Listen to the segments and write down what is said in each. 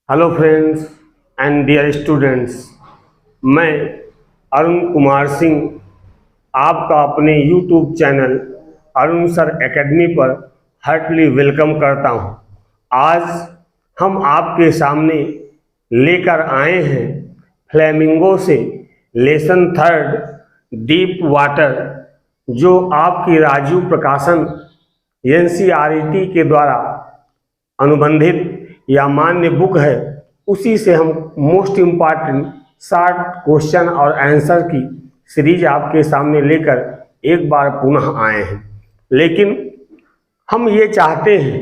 Hello friends and dear students, मैं अरुण कुमार सिंह आपका अपने YouTube channel Arun sir academy पर हार्टली वेलकम करता हूं। आज हम आपके सामने लेकर आए हैं फ्लेमिंगो से लेसन थर्ड डीप वाटर, जो आपकी राजीव प्रकाशन NCERT के द्वारा अनुबंधित या मान्य बुक है। उसी से हम मोस्ट इम्पॉर्टेंट शॉर्ट क्वेश्चन और आंसर की सीरीज आपके सामने लेकर एक बार पुनः आए हैं। लेकिन हम ये चाहते हैं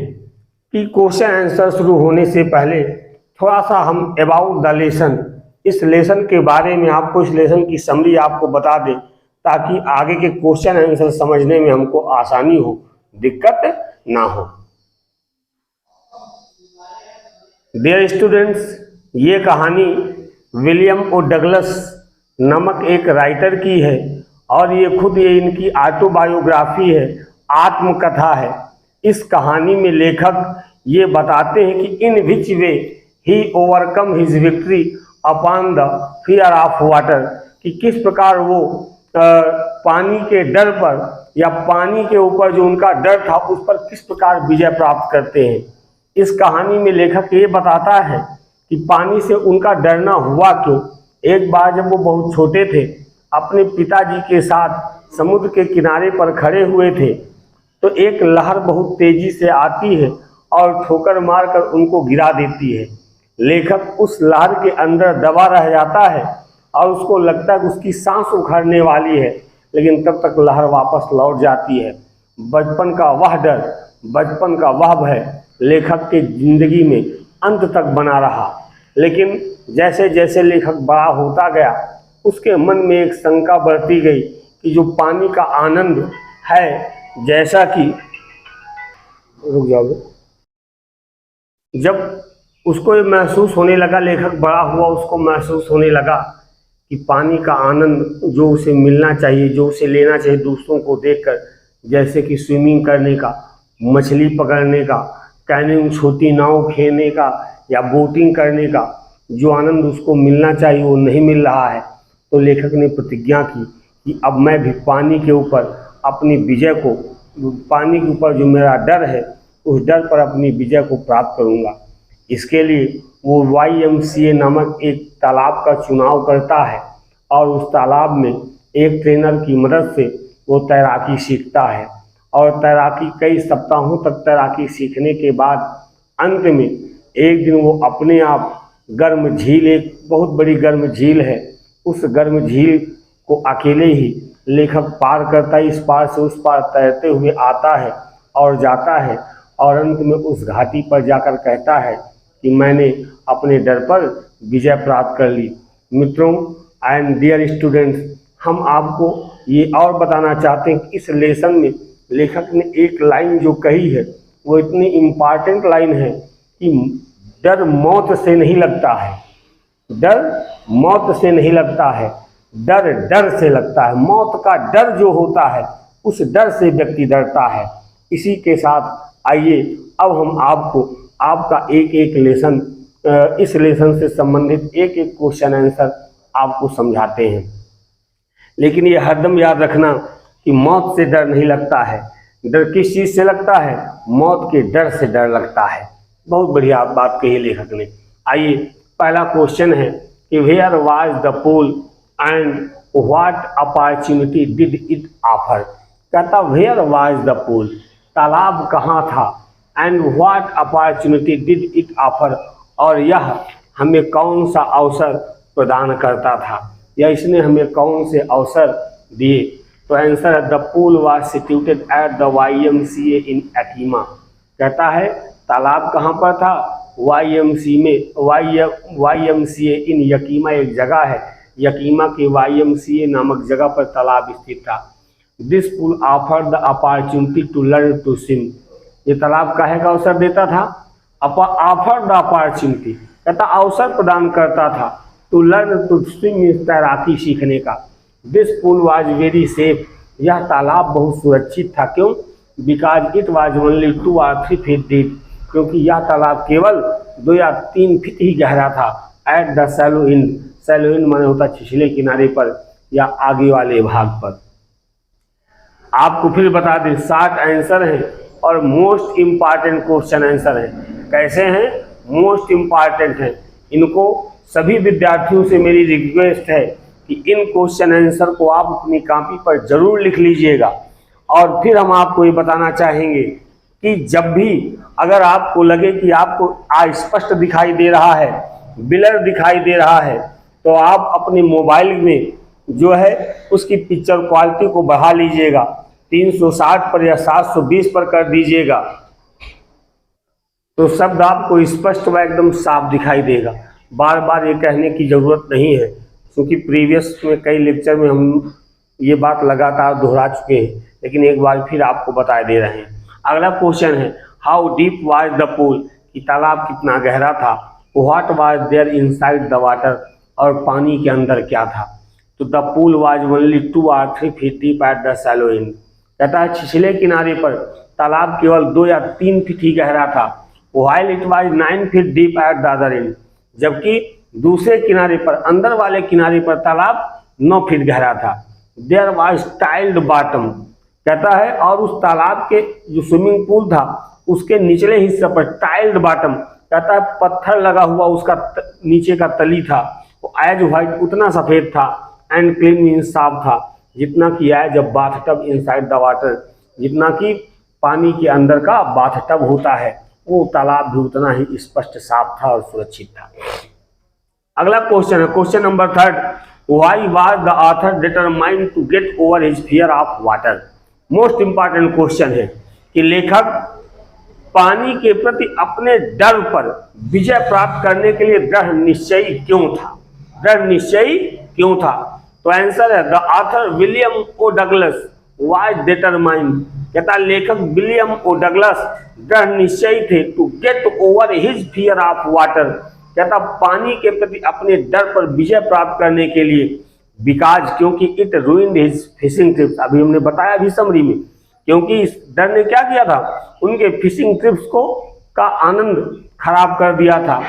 कि क्वेश्चन आंसर शुरू होने से पहले थोड़ा सा हम अबाउट द लेसन, इस लेसन के बारे में आपको, इस लेसन की समरी आपको बता दें, ताकि आगे के क्वेश्चन आंसर समझने में हमको आसानी हो, दिक्कत ना हो। डियर स्टूडेंट्स, ये कहानी विलियम ओ डगलस नामक एक राइटर की है और ये इनकी ऑटोबायोग्राफी है, आत्मकथा है। इस कहानी में लेखक ये बताते हैं कि in which way he overcome his victory upon the fear of water, कि किस प्रकार वो पानी के डर पर या पानी के ऊपर जो उनका डर था उस पर किस प्रकार विजय प्राप्त करते हैं। इस कहानी में लेखक ये बताता है कि पानी से उनका डरना हुआ क्यों। एक बार जब वो बहुत छोटे थे, अपने पिताजी के साथ समुद्र के किनारे पर खड़े हुए थे, तो एक लहर बहुत तेजी से आती है और ठोकर मारकर उनको गिरा देती है। लेखक उस लहर के अंदर दबा रह जाता है और उसको लगता है कि उसकी सांस उखड़ने वाली है, लेकिन तब तक लहर वापस लौट जाती है। बचपन का वह डर, बचपन का वह भय लेखक के जिंदगी में अंत तक बना रहा। लेकिन जैसे जैसे लेखक बड़ा होता गया, उसके मन में एक शंका बढ़ती गई कि जो पानी का आनंद है, जैसा कि रुक जाओ, जब उसको ये महसूस होने लगा, लेखक बड़ा हुआ, उसको महसूस होने लगा कि पानी का आनंद जो उसे मिलना चाहिए, जो उसे लेना चाहिए दूसरों को देखकर, जैसे कि स्विमिंग करने का, मछली पकड़ने का, कैनिंग छोटी नाव खेलने का या बोटिंग करने का, जो आनंद उसको मिलना चाहिए वो नहीं मिल रहा है। तो लेखक ने प्रतिज्ञा की कि अब मैं भी पानी के ऊपर अपनी विजय को, पानी के ऊपर जो मेरा डर है, उस डर पर अपनी विजय को प्राप्त करूंगा। इसके लिए वो YMCA नामक एक तालाब का चुनाव करता है और उस तालाब में एक ट्रेनर की मदद से वो तैराकी सीखता है और तैराकी कई सप्ताहों तक तैराकी सीखने के बाद अंत में एक दिन वो अपने आप गर्म झील, एक बहुत बड़ी गर्म झील है, उस गर्म झील को अकेले ही लेखक पार करता है। इस पार से उस पार तैरते हुए आता है और जाता है और अंत में उस घाटी पर जाकर कहता है कि मैंने अपने डर पर विजय प्राप्त कर ली। मित्रों एंड डियर स्टूडेंट्स, हम आपको ये और बताना चाहते हैं कि इस लेसन में लेखक ने एक लाइन जो कही है वो इतनी इम्पॉर्टेंट लाइन है कि डर मौत से नहीं लगता है, डर मौत से नहीं लगता है, डर डर से लगता है। मौत का डर जो होता है, उस डर से व्यक्ति डरता है। इसी के साथ आइए अब हम आपको आपका एक एक लेसन, इस लेसन से संबंधित एक एक क्वेश्चन आंसर आपको समझाते हैं। लेकिन ये हरदम याद रखना कि मौत से डर नहीं लगता है। डर किस चीज़ से लगता है? मौत के डर से डर लगता है। बहुत बढ़िया बात कही लेखक ने। आइए, पहला क्वेश्चन है कि where was the pool and what opportunity did it offer. कहता वेयर वाज द पूल, तालाब कहाँ था, and what opportunity did it offer, और यह हमें कौन सा अवसर प्रदान करता था, या इसने हमें कौन से अवसर दिए। तो आंसर है the pool was situated at the YMCA इन यकीमा। कहता है तालाब कहाँ पर था? YMCA इन यकीमा एक जगह है, यकीमा के YMCA नामक जगह पर तालाब स्थित था। This pool offer the opportunity to learn to swim. ये तालाब काहे का अवसर देता था? ऑफर द अपॉर्चुनिटी, कहता अवसर प्रदान करता था, टू लर्न टू स्विम, तैराकी सीखने का। This pool was very safe, यह तालाब बहुत सुरक्षित था। क्यों? Because it was only 2 or 3 feet deep, क्योंकि यह तालाब केवल 2 या 3 फीट ही गहरा था। At the shallow end, shallow end माने होता छिछले किनारे पर या आगे वाले भाग पर। आपको फिर बता दें, शॉर्ट आंसर है और मोस्ट इम्पॉर्टेंट क्वेश्चन आंसर है। कैसे हैं? मोस्ट इम्पॉर्टेंट है। इनको सभी विद्यार्थियों से मेरी रिक्वेस्ट है कि इन क्वेश्चन आंसर को आप अपनी कॉपी पर जरूर लिख लीजिएगा। और फिर हम आपको ये बताना चाहेंगे कि जब भी अगर आपको लगे कि आपको अस्पष्ट दिखाई दे रहा है, ब्लर दिखाई दे रहा है, तो आप अपने मोबाइल में जो है उसकी पिक्चर क्वालिटी को बढ़ा लीजिएगा, 360 पर या 720 पर कर दीजिएगा, तो शब्द आपको स्पष्ट व एकदम साफ दिखाई देगा। बार बार ये कहने की ज़रूरत नहीं है, क्योंकि प्रीवियस में कई लेक्चर में हम ये बात लगातार दोहरा चुके हैं, लेकिन एक बार फिर आपको बता दे रहे हैं। अगला क्वेश्चन है, how deep was the pool, कि तालाब कितना गहरा था। What was there inside the water, और पानी के अंदर क्या था। तो the pool was only 2 or 3 feet deep at the shallow end. कहता है छिछले किनारे पर तालाब केवल 2 या 3 फीट ही गहरा था। While it was 9 feet deep at the other and, जबकि दूसरे किनारे पर, अंदर वाले किनारे पर तालाब 9 फीट गहरा था। देयर वाज टाइल्ड बॉटम, कहता है और उस तालाब के जो स्विमिंग पूल था उसके निचले हिस्से पर टाइल्ड बॉटम, कहता है पत्थर लगा हुआ उसका नीचे का तली था। वो एज व्हाइट, उतना सफेद था। एंड क्लीन मीन्स साफ था, जितना कि as a bathtub inside the water, जितना कि पानी के अंदर का बाथटब होता है, वो तालाब भी उतना ही स्पष्ट, साफ था और सुरक्षित था। अगला क्वेश्चन है, question number 3, why was the author determined to get over his fear of water. Most important question है कि लेखक पानी के प्रति अपने डर पर विजय प्राप्त करने के लिए दृढ़ निश्चयी क्यों था। दृढ़ निश्चयी क्यों था? तो आंसर है, the author William O Douglas was determined, कहता लेखक विलियम ओ डगलस दृढ़ निश्चयी थे to get over his fear of water, कहता पानी के प्रति अपने डर पर विजय प्राप्त करने के लिए। बिकॉज, क्योंकि it ruined his fishing trips, अभी हमने बताया अभी समरी में, क्योंकि इस डर ने क्या किया था, उनके फिशिंग ट्रिप्स को का आनंद खराब कर दिया था।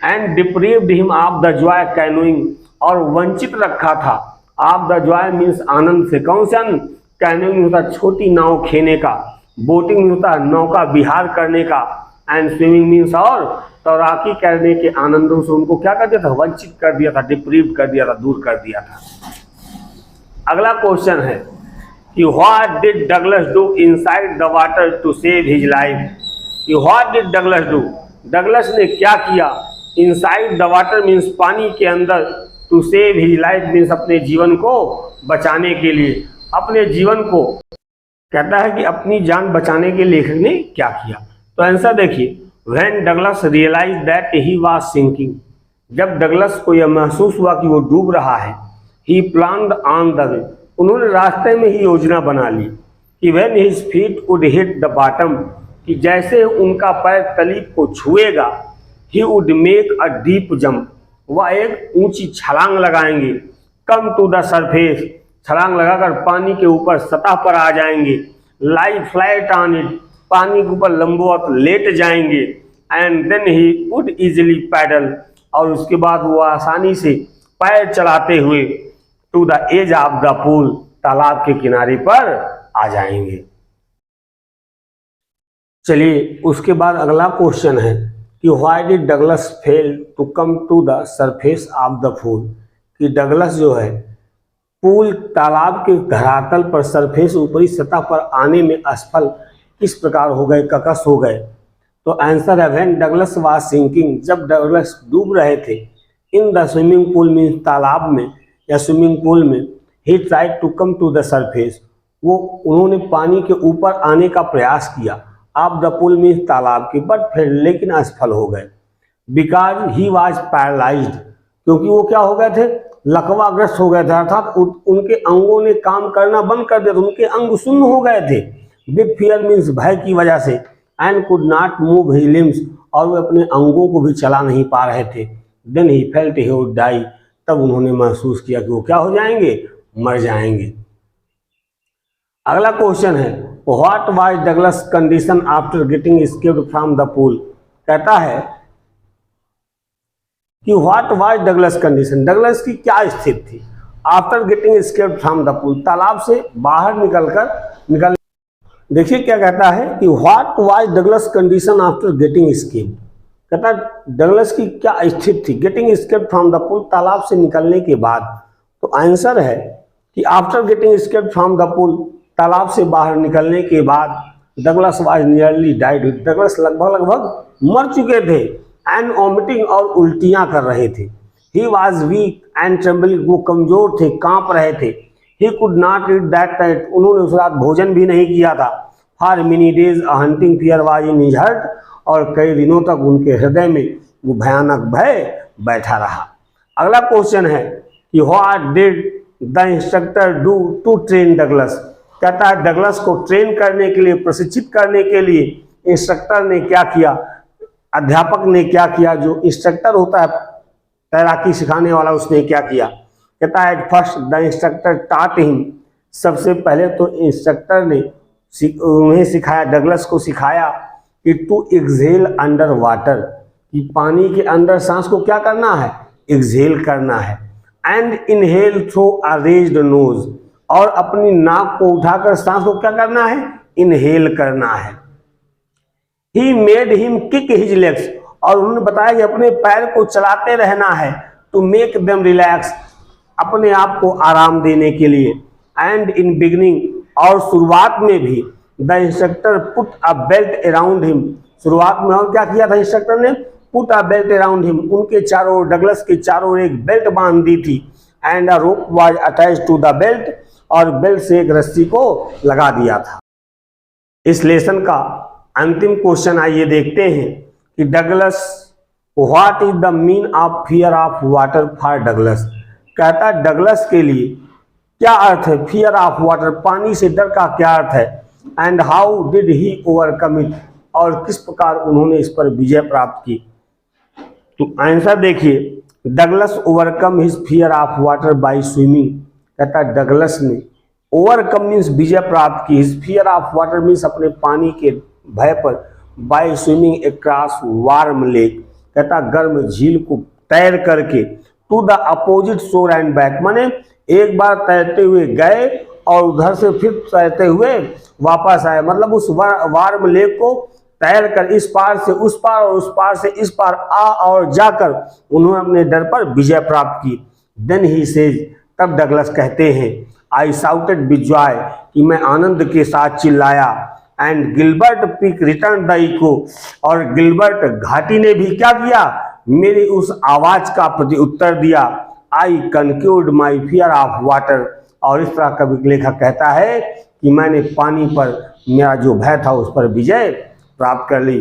And deprived him of the joy canoeing, और वंचित रखा था ऑफ द जॉय मीन्स आनंद से। कौन से आनंद? कैनोइंग होता है छोटी नाव खेने का, बोटिंग होता है नौका विहार करने का, एंड स्विमिंग मीन्स और तैराकी करने के आनंदों से उनको क्या कर दिया था, वंचित कर दिया था, डिप्रीव कर दिया था, दूर कर दिया था। अगला क्वेश्चन है कि what did Douglas do inside the water to save his life, कि what did Douglas do, Douglas ने क्या किया इनसाइड द वाटर मीन्स पानी के अंदर, to save his life means अपने जीवन को बचाने के लिए। अपने जीवन को, कहता है कि अपनी जान बचाने के लेखक ने क्या किया। तो आंसर देखिए, when Douglas realise that he was sinking, जब डगलस को यह महसूस हुआ कि वो डूब रहा है, he planned on the way, उन्होंने रास्ते में ही योजना बना ली कि when his feet would hit the bottom, कि जैसे उनका पैर तली को छुएगा, he would make a deep jump, वह एक ऊंची छलांग लगाएंगे। कम टू द सरफेस, छलांग लगाकर पानी के ऊपर सतह पर आ जाएंगे। लाई फ्लैट ऑन इट, पानी के ऊपर लंबवत लेट जाएंगे। And then he would easily paddle, और उसके बाद वो आसानी से पैर चलाते हुए to the edge of the pool, तालाब के किनारे पर आ जाएंगे। चलिए उसके बाद अगला क्वेश्चन है कि why did Douglas fail to come to the surface of the pool, कि डगलस जो है पूल तालाब के धरातल पर, सरफेस ऊपरी सतह पर आने में असफल किस प्रकार हो गए, ककस हो गए। तो आंसर है, व्हेन डगलस वाज सिंकिंग, जब डगलस डूब रहे थे, in the swimming pool means तालाब में या स्विमिंग पूल में, he tried to come to the surface, वो उन्होंने पानी के ऊपर आने का प्रयास किया। ऑफ द पूल मीन्स तालाब की, बट फिर लेकिन असफल हो गए। बिकॉज ही वाज पैरालाइज्ड, क्योंकि वो क्या हो गए थे, लकवाग्रस्त हो गए थे, अर्थात उनके अंगों ने काम करना बंद कर दिया, उनके अंग शून्य हो गए थे। बिग फियर मीन्स भय की वजह से। And could not move his limbs, और वे अपने अंगों को भी चला नहीं पा रहे थे। Then he felt he would die, तब उन्होंने महसूस किया कि वो क्या हो जाएंगे, मर जाएंगे। अगला क्वेश्चन है, what was Douglas condition after getting escaped from the pool, कहता है कि what was Douglas condition, Douglas की क्या स्थिति थी after getting escaped from the pool, तालाब से बाहर निकल देखिए क्या कहता है कि what was Douglas condition after getting escaped, कहता है डगलस की क्या स्थिति थी getting escaped from the pool, तालाब से निकलने के बाद। तो आंसर है कि after getting escaped from the pool, तालाब से बाहर निकलने के बाद Douglas was nearly died, Douglas लगभग मर चुके थे, एंड वॉमिटिंग और उल्टियां कर रहे थे। He was weak and trembling, वो कमजोर थे, कांप रहे थे। He could not eat that night, उन्होंने उस रात भोजन भी नहीं किया था। For many days a hunting fear was in his heart, और कई दिनों तक उनके हृदय में वो भयानक भय बैठा रहा। अगला क्वेश्चन है कि what did the instructor do to train Douglas, कहता है डगलस को ट्रेन करने के लिए, प्रशिक्षित करने के लिए इंस्ट्रक्टर ने क्या किया, अध्यापक ने क्या किया, जो इंस्ट्रक्टर होता है तैराकी सिखाने वाला, उसने क्या किया। कहता है first the instructor taught him, सबसे पहले तो इंस्ट्रक्टर ने उन्हें सिखाया, डगलस को सिखाया कि टू एक्सहेल अंडर वाटर, कि पानी के अंदर सांस को क्या करना है, एक्सहेल करना है। And inhale through a raised nose, और अपनी नाक को उठाकर सांस को क्या करना है, इनहेल करना है। He made him kick his legs, और उन्होंने बताया कि अपने पैर को चलाते रहना है, टू मेक देम रिलैक्स, अपने आप को आराम देने के लिए। एंड इन बिगनिंग, और शुरुआत में भी the instructor put a belt around him, शुरुआत में और क्या किया था इंस्ट्रक्टर ने, put a belt around him, उनके चारों, डगलस के चारों एक बेल्ट बांध दी थी। And a rope was attached to the belt, और बेल्ट से एक रस्सी को लगा दिया था। इस लेसन का अंतिम क्वेश्चन आइए देखते हैं कि Douglas, what is the mean of fear of water for Douglas, कहता है डगलस के लिए क्या अर्थ है फियर ऑफ वाटर, पानी से डर का क्या अर्थ है। And how did he overcome it, और किस प्रकार उन्होंने इस पर विजय प्राप्त की। तो आंसर देखिए, Douglas overcome his fear of water by swimming, कहता है डगलस ने ओवरकम मीन्स विजय प्राप्त की, his fear of water means अपने पानी के भय पर, by swimming across warm lake, कहता गर्म झील को तैर करके, to the opposite shore and back, माने एक बार तैरते हुए गए और उधर से फिर तैरते हुए वापस आए, मतलब उस वार्म लेक को तैर कर इस पार से उस पार और उस पार से इस पार आ और जाकर उन्होंने अपने डर पर विजय प्राप्त की। देन ही सेज, तब डगलस कहते हैं, आई साउटेड विद जॉय, कि मैं आनंद के साथ चिल्लाया। And Gilbert peak return the echo, और गिलबर्ट घाटी ने भी क्या किया, मेरी उस आवाज का प्रति उत्तर दिया। आई कंक्यूर्ड माई फियर ऑफ वाटर, और इस तरह कवि लेखक कहता है कि मैंने पानी पर मेरा जो भय था उस पर विजय प्राप्त कर ली।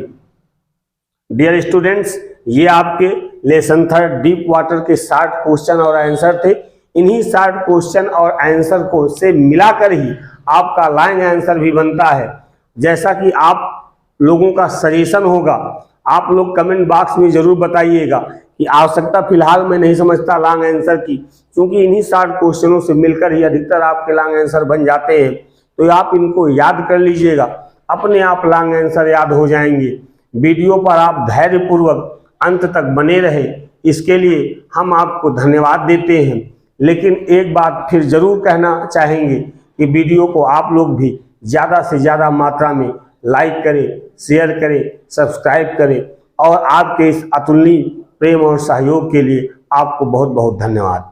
डियर स्टूडेंट्स, ये आपके लेसन 3 डीप वाटर के 60 क्वेश्चन और आंसर थे। इन्हीं 60 क्वेश्चन और आंसर को से मिलाकर ही आपका लाइन आंसर भी बनता है। जैसा कि आप लोगों का सजेशन होगा, आप लोग कमेंट बॉक्स में जरूर बताइएगा कि आवश्यकता फिलहाल मैं नहीं समझता लॉन्ग आंसर की, क्योंकि इन्हीं 60 क्वेश्चनों से मिलकर ही अधिकतर आपके लॉन्ग आंसर बन जाते हैं। तो आप इनको याद कर लीजिएगा, अपने आप लॉन्ग आंसर याद हो जाएंगे। वीडियो पर आप धैर्यपूर्वक अंत तक बने रहे, इसके लिए हम आपको धन्यवाद देते हैं। लेकिन एक बात फिर जरूर कहना चाहेंगे कि वीडियो को आप लोग भी ज़्यादा से ज़्यादा मात्रा में लाइक करें, शेयर करें, सब्सक्राइब करें, और आपके इस अतुलनीय प्रेम और सहयोग के लिए आपको बहुत बहुत धन्यवाद।